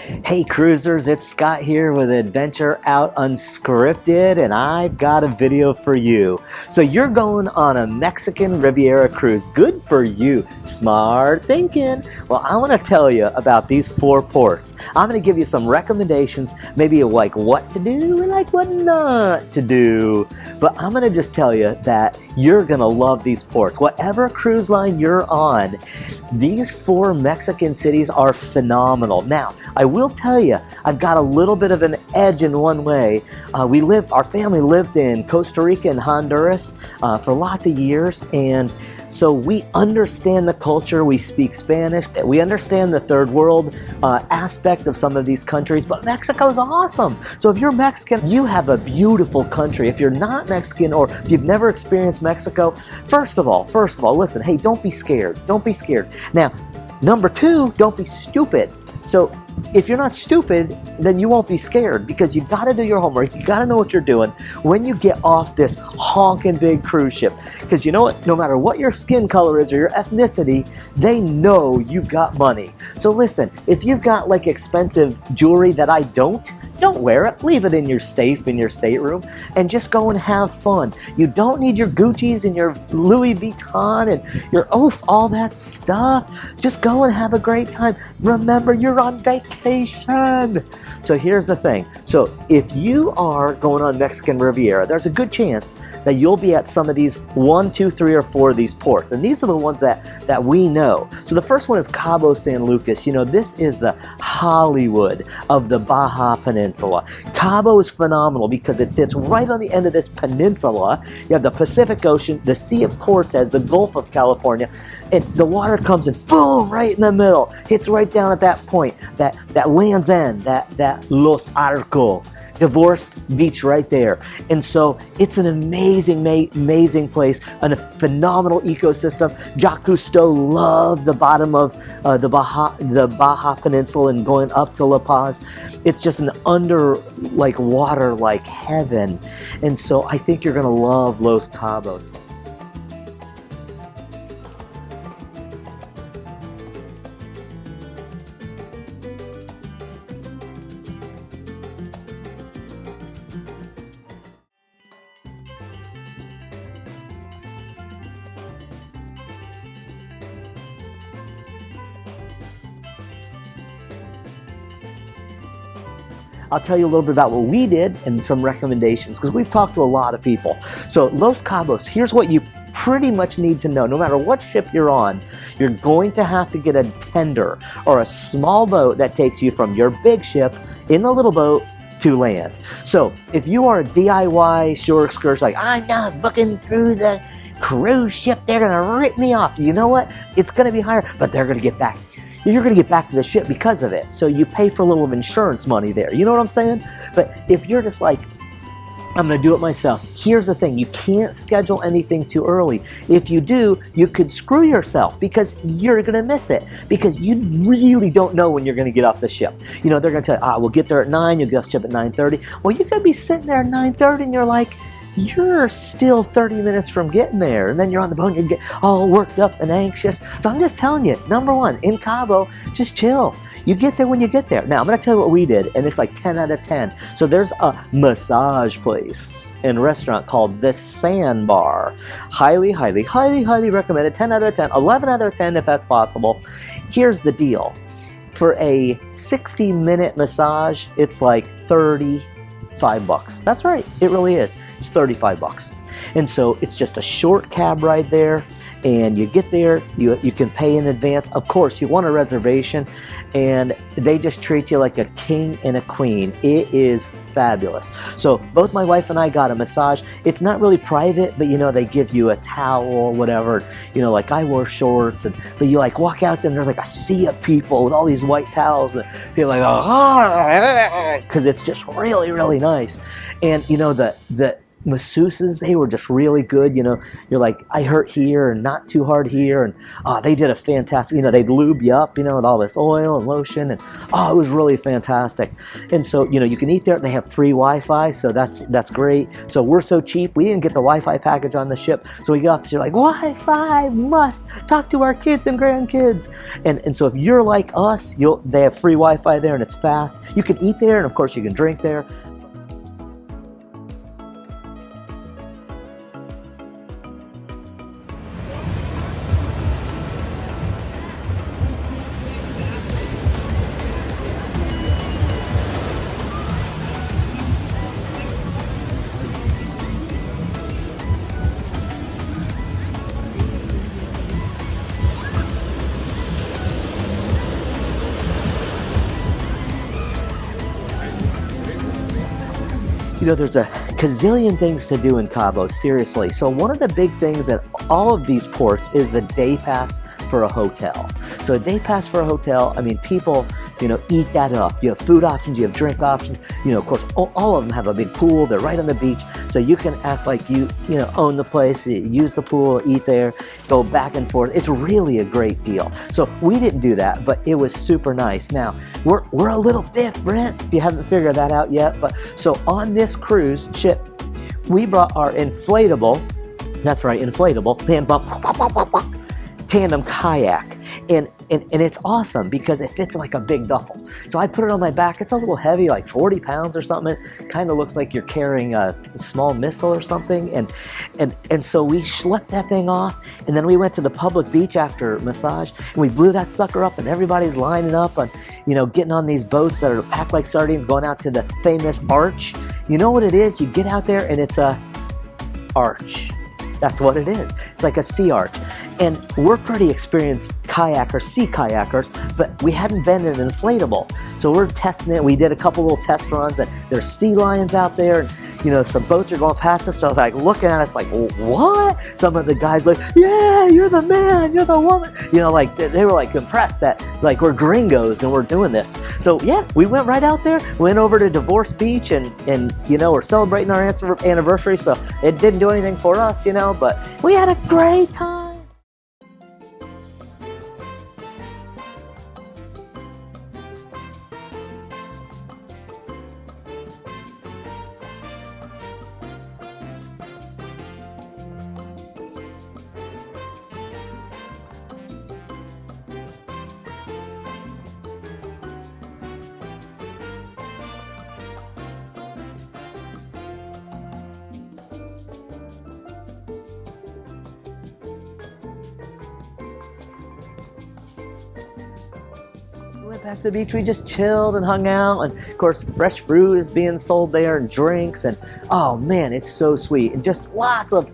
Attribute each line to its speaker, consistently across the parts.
Speaker 1: Hey cruisers, it's Scott here with Adventure Out Unscripted, and I've got a video for you. So you're going on a Mexican Riviera cruise. Good for you. Smart thinking. Well, I want to tell you about these 4 ports. I'm going to give you some recommendations, maybe like what to do and like what not to do. But I'm going to just tell you that you're going to love these ports. Whatever cruise line you're on, these 4 Mexican cities are phenomenal. Now, I will tell you, I've got a little bit of an edge in one way. Our family lived in Costa Rica and Honduras for lots of years, and so we understand the culture, we speak Spanish, we understand the third world aspect of some of these countries, but Mexico's awesome. So if you're Mexican, you have a beautiful country. If you're not Mexican or if you've never experienced Mexico, first of all, listen, hey, don't be scared. Don't be scared. Now, number 2, don't be stupid. So if you're not stupid, then you won't be scared because you got to do your homework. You got to know what you're doing when you get off this honking big cruise ship. Because you know what? No matter what your skin color is or your ethnicity, they know you've got money. So listen, if you've got like expensive jewelry that I don't wear it. Leave it in your safe in your stateroom and just go and have fun. You don't need your Gucci's and your Louis Vuitton and your all that stuff. Just go and have a great time. Remember, you're on vacation. So here's the thing. So if you are going on Mexican Riviera, there's a good chance that you'll be at some of these 1, 2, 3, or 4 of these ports. And these are the ones that we know. So the first one is Cabo San Lucas. You know, this is the Hollywood of the Baja Peninsula. Cabo is phenomenal because it sits right on the end of this peninsula. You have the Pacific Ocean, the Sea of Cortez, the Gulf of California, and the water comes in, boom, right in the middle. Hits right down at that point, that Land's End, that Los Arcos. Divorced beach right there. And so it's an amazing place and a phenomenal ecosystem. Jacques Cousteau loved the bottom of the Baja Peninsula and going up to La Paz. It's just an water like heaven. And so I think you're gonna love Los Cabos. I'll tell you a little bit about what we did and some recommendations because we've talked to a lot of people. So Los Cabos, here's what you pretty much need to know. No matter what ship you're on, you're going to have to get a tender or a small boat that takes you from your big ship in the little boat to land. So if you are a DIY shore excursion, like I'm not booking through the cruise ship, they're gonna rip me off. You know what? It's gonna be higher, but they're gonna get back. You're going to get back to the ship because of it. So you pay for a little of insurance money there. You know what I'm saying? But if you're just like, I'm going to do it myself. Here's the thing. You can't schedule anything too early. If you do, you could screw yourself because you're going to miss it because you really don't know when you're going to get off the ship. You know, they're going to tell you, we'll get there at 9, you'll get off the ship at 9:30. Well, you could be sitting there at 9:30 and you're like, you're still 30 minutes from getting there. And then you're on the boat and you get all worked up and anxious. So I'm just telling you, number 1, in Cabo, just chill. You get there when you get there. Now, I'm going to tell you what we did, and it's like 10 out of 10. So there's a massage place and restaurant called The Sandbar. Highly recommended. 10 out of 10. 11 out of 10 if that's possible. Here's the deal. For a 60-minute massage, it's like $35. That's right, it really is. It's $35. And so it's just a short cab ride there, and you get there, you can pay in advance. Of course, you want a reservation, and they just treat you like a king and a queen. It is fabulous. So both my wife and I got a massage. It's not really private, but you know, they give you a towel or whatever. You know, like I wore shorts, but you like walk out there and there's like a sea of people with all these white towels, and you're like, because it's just really nice. And you know, masseuses, they were just really good. You know, you're like, I hurt here and not too hard here, and they did a fantastic, you know, they'd lube you up, you know, with all this oil and lotion, and it was really fantastic. And so, you know, you can eat there, and they have free Wi-Fi, so that's great. So we're so cheap, we didn't get the Wi-Fi package on the ship, so we get off the ship like, Wi-Fi, must talk to our kids and grandkids. And so if you're like us, they have free Wi-Fi there, and it's fast. You can eat there, and of course you can drink there. You know, there's a gazillion things to do in Cabo, seriously. So one of the big things at all of these ports is the day pass for a hotel. So a day pass for a hotel, I mean, people, you know, eat that up. You have food options, you have drink options. You know, of course, all of them have a big pool. They're right on the beach. So you can act like you know, own the place, use the pool, eat there, go back and forth. It's really a great deal. So we didn't do that, but it was super nice. Now, we're a little different, if you haven't figured that out yet. But so on this cruise ship, we brought our inflatable, that's right, inflatable, tandem kayak. And it's awesome because it fits like a big duffel. So I put it on my back. It's a little heavy, like 40 pounds or something. It kind of looks like you're carrying a small missile or something. And so we schlepped that thing off, and then we went to the public beach after massage, and we blew that sucker up, and everybody's lining up on, you know, getting on these boats that are packed like sardines, going out to the famous arch. You know what it is? You get out there and it's a arch. That's what it is. It's like a sea arch. And we're pretty experienced kayakers, sea kayakers, but we hadn't been in an inflatable. So we're testing it. We did a couple little test runs, and there's sea lions out there. And, you know, some boats are going past us, so like looking at us like, what? Some of the guys like, yeah, you're the man, you're the woman. You know, like they were like impressed that like we're gringos and we're doing this. So yeah, we went right out there, went over to Divorce Beach, and you know, we're celebrating our anniversary, so it didn't do anything for us, you know, but we had a great time. Went back to the beach, we just chilled and hung out, and of course fresh fruit is being sold there and drinks, and oh man, it's so sweet, and just lots of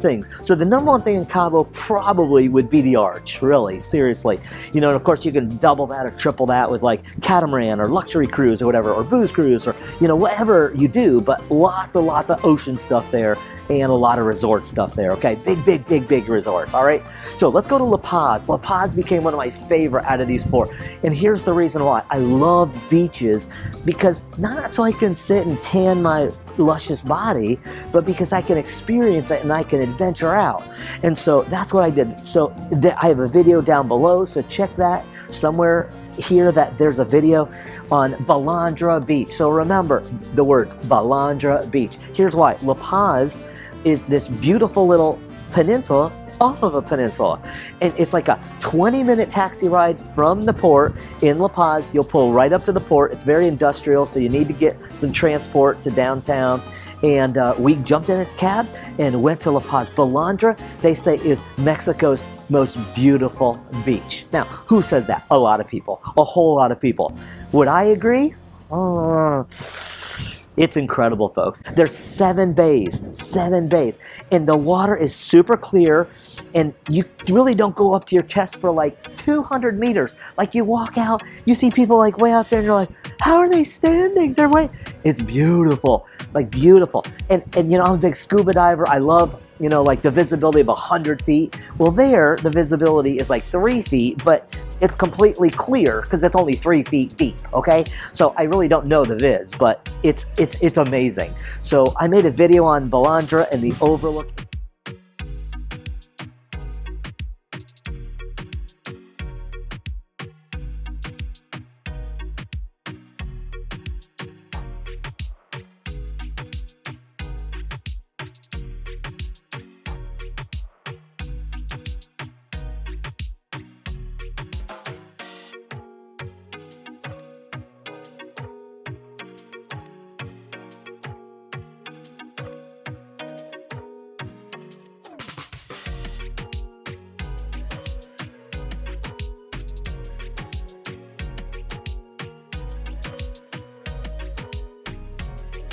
Speaker 1: things. So the number one thing in Cabo probably would be the arch, really, seriously. You know, and of course you can double that or triple that with like catamaran or luxury cruise or whatever, or booze cruise, or you know, whatever you do, but lots of ocean stuff there and a lot of resort stuff there, okay? Big resorts, all right? So let's go to La Paz. La Paz became one of my favorite out of these four. And here's the reason why. I love beaches because not so I can sit and tan my luscious body, but because I can experience it and I can adventure out. And so that's what I did. So I have a video down below, so check that somewhere here, that there's a video on Balandra Beach. So remember the words Balandra Beach. Here's why. La Paz is this beautiful little peninsula off of a peninsula, and it's like a 20-minute taxi ride from the port in La Paz. You'll pull right up to the port. It's very industrial, so you need to get some transport to downtown. And we jumped in a cab and went to La Paz. Balandra, they say, is Mexico's most beautiful beach. Now, who says that? A lot of people, a whole lot of people. Would I agree? It's incredible, folks. There's 7 bays, and the water is super clear, and you really don't go up to your chest for like 200 meters. Like you walk out, you see people like way out there, and you're like, how are they standing? They're way. It's beautiful, like beautiful. And you know, I'm a big scuba diver. I love you know, like the visibility of 100 feet. Well, there, the visibility is like 3 feet, but it's completely clear because it's only 3 feet deep, okay? So I really don't know the viz, but it's amazing. So I made a video on Balandra and the overlook.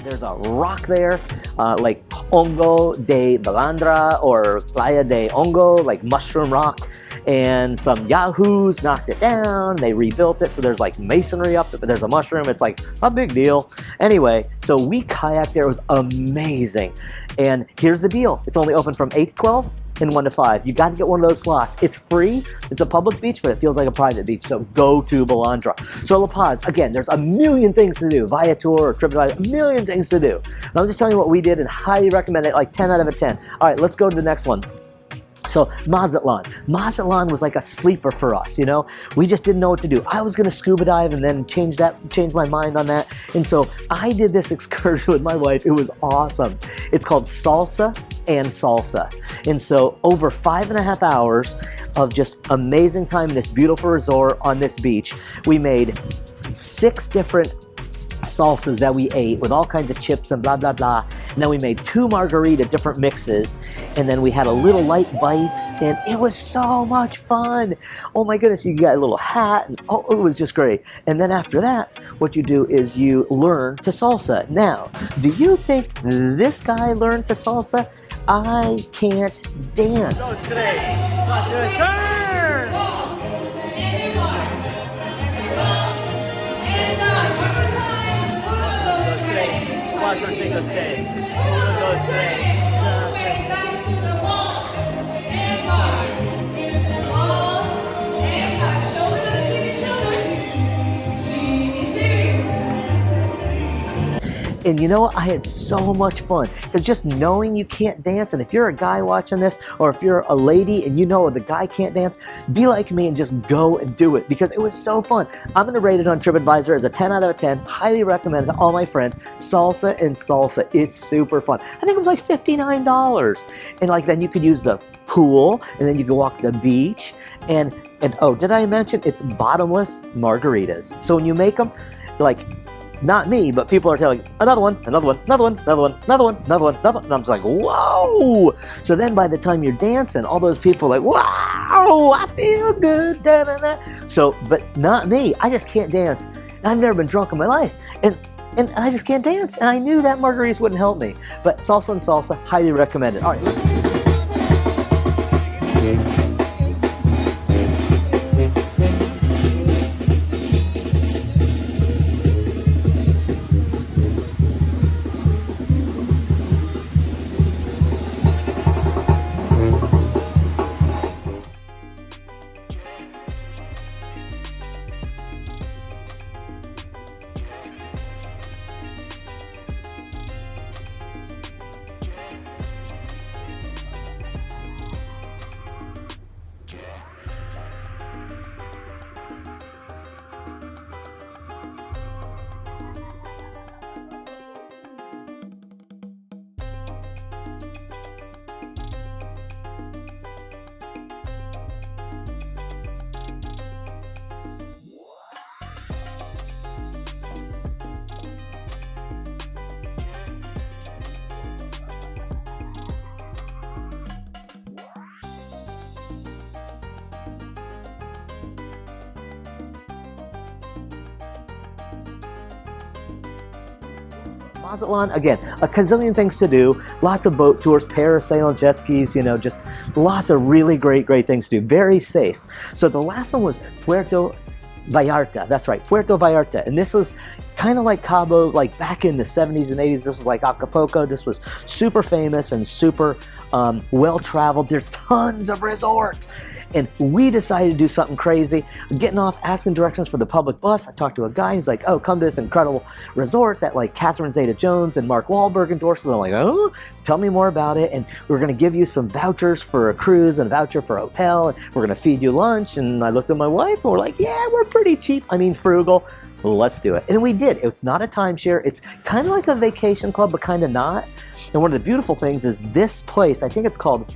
Speaker 1: There's a rock there, like Hongo de Balandra or Playa de Hongo, like mushroom rock, and some yahoos knocked it down. They rebuilt it, so there's like masonry up, but there's a mushroom. It's like a big deal. Anyway, so we kayaked there. It was amazing. And here's the deal. It's only open from 8 to 12 and 1 to 5. You got to get one of those slots. It's free. It's a public beach, but it feels like a private beach. So go to Balandra. So La Paz, again, there's a million things to do. Viator or TripAdvisor, a million things to do. And I'm just telling you what we did and highly recommend it, like 10 out of 10. All right, let's go to the next one. So Mazatlan. Mazatlan was like a sleeper for us, you know? We just didn't know what to do. I was gonna scuba dive and then change my mind on that. And so I did this excursion with my wife. It was awesome. It's called Salsa and Salsa. And so over 5.5 hours of just amazing time in this beautiful resort on this beach, we made 6 different salsas that we ate with all kinds of chips and blah, blah, blah. And then we made 2 margarita different mixes. And then we had a little light bites and it was so much fun. Oh my goodness, you got a little hat and oh, it was just great. And then after that, what you do is you learn to salsa. Now, do you think this guy learned to salsa? I can't dance. And you know what? I had so much fun because just knowing you can't dance, and if you're a guy watching this, or if you're a lady and you know the guy can't dance, be like me and just go and do it because it was so fun. I'm gonna rate it on TripAdvisor as a 10 out of 10. Highly recommend it to all my friends. Salsa and Salsa. It's super fun. I think it was like $59. And like then you could use the pool and then you can walk the beach. And oh, did I mention it's bottomless margaritas? So when you make them, like, not me, but people are telling another one, another one, another one, another one, another one, another one, another one. And I'm just like, whoa! So then by the time you're dancing, all those people are like, wow, I feel good. Da, da, da. So, but not me. I just can't dance. I've never been drunk in my life. And I just can't dance. And I knew that margaritas wouldn't help me. But Salsa and Salsa, highly recommended. All right. Mazatlan, again, a gazillion things to do, lots of boat tours, parasailing, jet skis, you know, just lots of really great things to do, very safe. So the last one was Puerto Vallarta, that's right, Puerto Vallarta, and this was kind of like Cabo, like back in the 70s and 80s. This was like Acapulco. This was super famous and super well-traveled. There's tons of resorts. And we decided to do something crazy. Getting off, asking directions for the public bus. I talked to a guy. He's like, oh, come to this incredible resort that like Catherine Zeta-Jones and Mark Wahlberg endorses. I'm like, oh, tell me more about it. And we're going to give you some vouchers for a cruise and a voucher for a hotel. And we're going to feed you lunch. And I looked at my wife and we're like, yeah, we're pretty cheap. I mean, frugal. Let's do it. And we did. It's not a timeshare. It's kind of like a vacation club, but kind of not. And one of the beautiful things is this place, I think it's called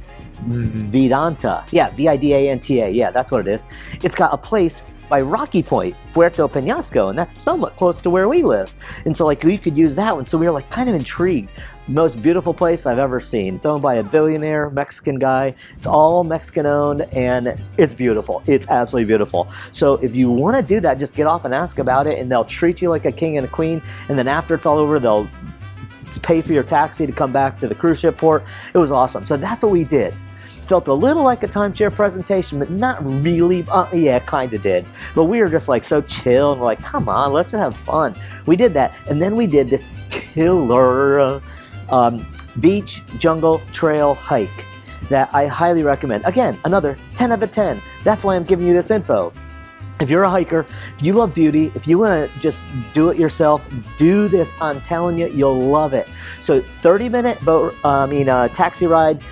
Speaker 1: Vidanta. Yeah, Vidanta. Yeah, that's what it is. It's got a place by Rocky Point, Puerto Penasco, and that's somewhat close to where we live. And so like you could use that one. So we were like kind of intrigued. Most beautiful place I've ever seen. It's owned by a billionaire Mexican guy. It's all Mexican owned and it's beautiful. It's absolutely beautiful. So if you want to do that, just get off and ask about it and they'll treat you like a king and a queen. And then after it's all over, they'll pay for your taxi to come back to the cruise ship port. It was awesome. So that's what we did. Felt a little like a timeshare presentation, but not really. Yeah, kind of did. But we were just like so chill and we're like, come on, let's just have fun. We did that. And then we did this killer beach jungle trail hike that I highly recommend. Again, another 10 out of 10. That's why I'm giving you this info. If you're a hiker, if you love beauty, if you want to just do it yourself, do this. I'm telling you, you'll love it. So 30-minute taxi ride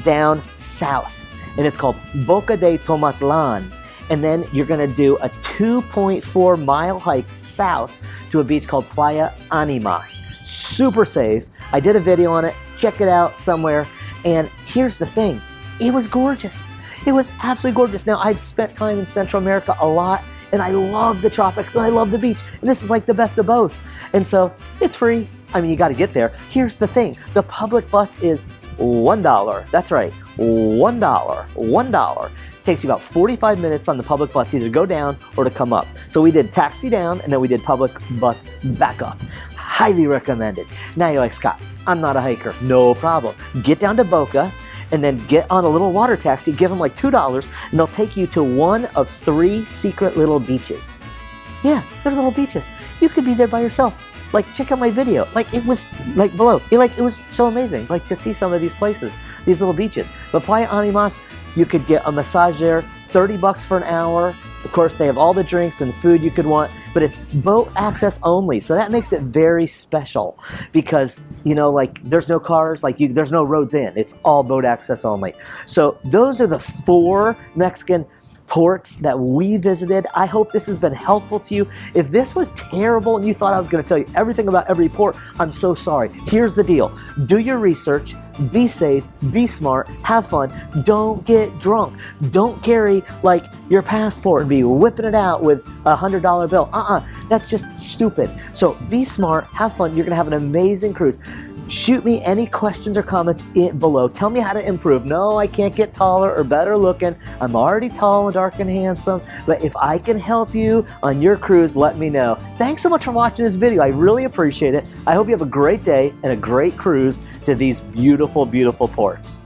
Speaker 1: down south, and it's called Boca de Tomatlan. And then you're going to do a 2.4-mile hike south to a beach called Playa Animas. Super safe. I did a video on it. Check it out somewhere. And here's the thing. It was gorgeous. It was absolutely gorgeous. Now, I've spent time in Central America a lot, and I love the tropics, and I love the beach. And this is like the best of both. And so it's free. I mean, you got to get there. Here's the thing. The public bus is $1. That's right, $1. Takes you about 45 minutes on the public bus either to go down or to come up. So we did taxi down and then we did public bus back up. Highly recommended. Now you're like, Scott, I'm not a hiker. No problem. Get down to Boca and then get on a little water taxi, give them like $2 and they'll take you to one of 3 secret little beaches. Yeah, they're little beaches. You could be there by yourself. Like, check out my video. Like, it was, like, below. It was so amazing, like, to see some of these places, these little beaches. But Playa Animas, you could get a massage there, $30 for an hour. Of course, they have all the drinks and food you could want, but it's boat access only. So that makes it very special because, you know, like, there's no cars, like, there's no roads in. It's all boat access only. So those are the 4 Mexican ports that we visited. I hope this has been helpful to you. If this was terrible and you thought I was going to tell you everything about every port, I'm so sorry. Here's the deal. Do your research, be safe, be smart, have fun, don't get drunk. Don't carry like your passport and be whipping it out with a $100 bill. That's just stupid. So be smart, have fun. You're going to have an amazing cruise. Shoot me any questions or comments below. Tell me how to improve. No, I can't get taller or better looking. I'm already tall and dark and handsome. But if I can help you on your cruise, let me know. Thanks so much for watching this video. I really appreciate it. I hope you have a great day and a great cruise to these beautiful, beautiful ports.